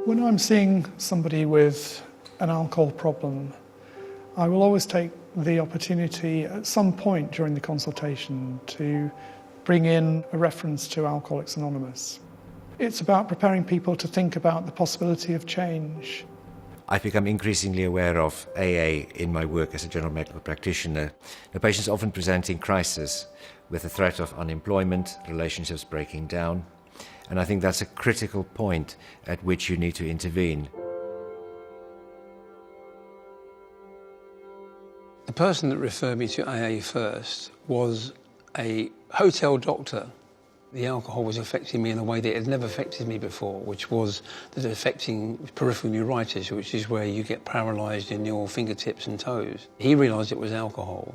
When I'm seeing somebody with an alcohol problem, I will always take the opportunity at some point during the consultation to bring in a reference to Alcoholics Anonymous. It's about preparing people to think about the possibility of change. I've become increasingly aware of AA in my work as a general medical practitioner. The patients often present in crisis with the threat of unemployment, relationships breaking down, and I think that's a critical point at which you need to intervene. The person that referred me to AA first was a hotel doctor. The alcohol was affecting me in a way that it had never affected me before, which was that affecting peripheral neuritis, which is where you get paralysed in your fingertips and toes. He realised it was alcohol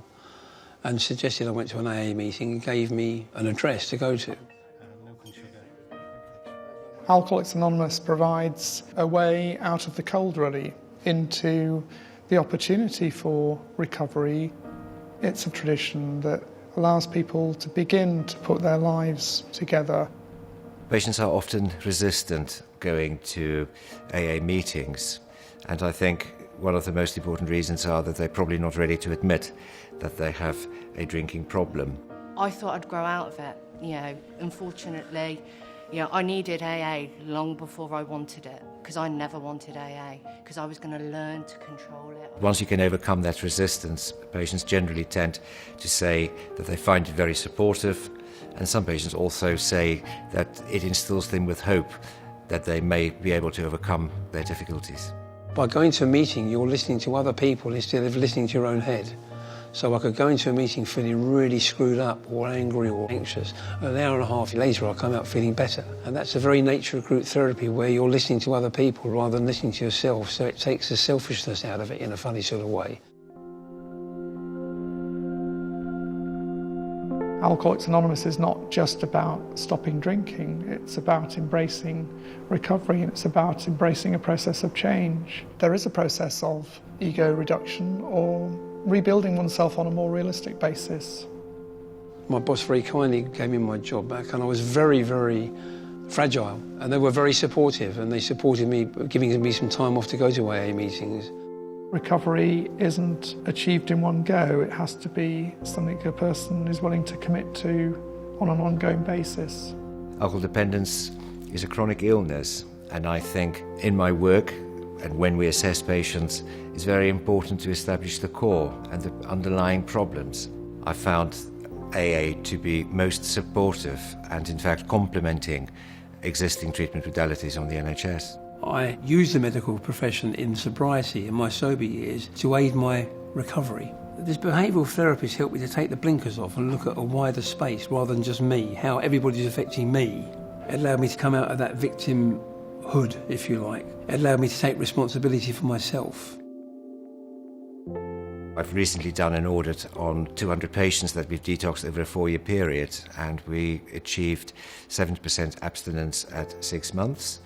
and suggested I went to an AA meeting and gave me an address to go to. Alcoholics Anonymous provides a way out of the cold, really, into the opportunity for recovery. It's a tradition that allows people to begin to put their lives together. Patients are often resistant going to AA meetings, and I think one of the most important reasons are that they're probably not ready to admit that they have a drinking problem. I thought I'd grow out of it, unfortunately. I needed AA long before I wanted it, because I never wanted AA, because I was going to learn to control it. Once you can overcome that resistance, patients generally tend to say that they find it very supportive, and some patients also say that it instills them with hope that they may be able to overcome their difficulties. By going to a meeting, you're listening to other people instead of listening to your own head. So I could go into a meeting feeling really screwed up or angry or anxious. An hour and a half later, I come out feeling better. And that's the very nature of group therapy, where you're listening to other people rather than listening to yourself. So it takes the selfishness out of it in a funny sort of way. Alcoholics Anonymous is not just about stopping drinking, it's about embracing recovery, and it's about embracing a process of change. There is a process of ego reduction or rebuilding oneself on a more realistic basis. My boss very kindly gave me my job back, and I was very, very fragile, and they were very supportive, and they supported me, giving me some time off to go to AA meetings. Recovery isn't achieved in one go. It has to be something a person is willing to commit to on an ongoing basis. Alcohol dependence is a chronic illness, and I think in my work and when we assess patients, it's very important to establish the core and the underlying problems. I found AA to be most supportive and in fact complementing existing treatment modalities on the NHS. I used the medical profession in sobriety in my sober years to aid my recovery. This behavioural therapist helped me to take the blinkers off and look at a wider space rather than just me, how everybody's affecting me. It allowed me to come out of that victimhood, if you like. It allowed me to take responsibility for myself. I've recently done an audit on 200 patients that we've detoxed over a 4-year period, and we achieved 70% abstinence at 6 months.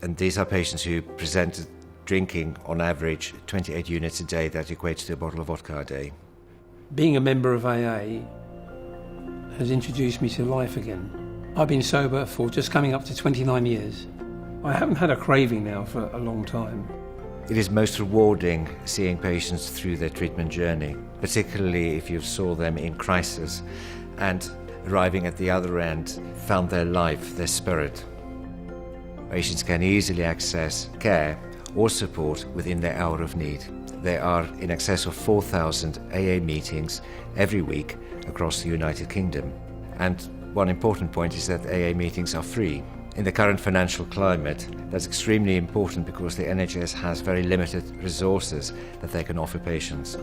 And these are patients who presented drinking on average 28 units a day. That equates to a bottle of vodka a day. Being a member of AA has introduced me to life again. I've been sober for just coming up to 29 years. I haven't had a craving now for a long time. It is most rewarding seeing patients through their treatment journey, particularly if you saw them in crisis and arriving at the other end, found their life, their spirit. Patients can easily access care or support within their hour of need. There are in excess of 4,000 AA meetings every week across the United Kingdom. And one important point is that AA meetings are free. In the current financial climate, that's extremely important because the NHS has very limited resources that they can offer patients.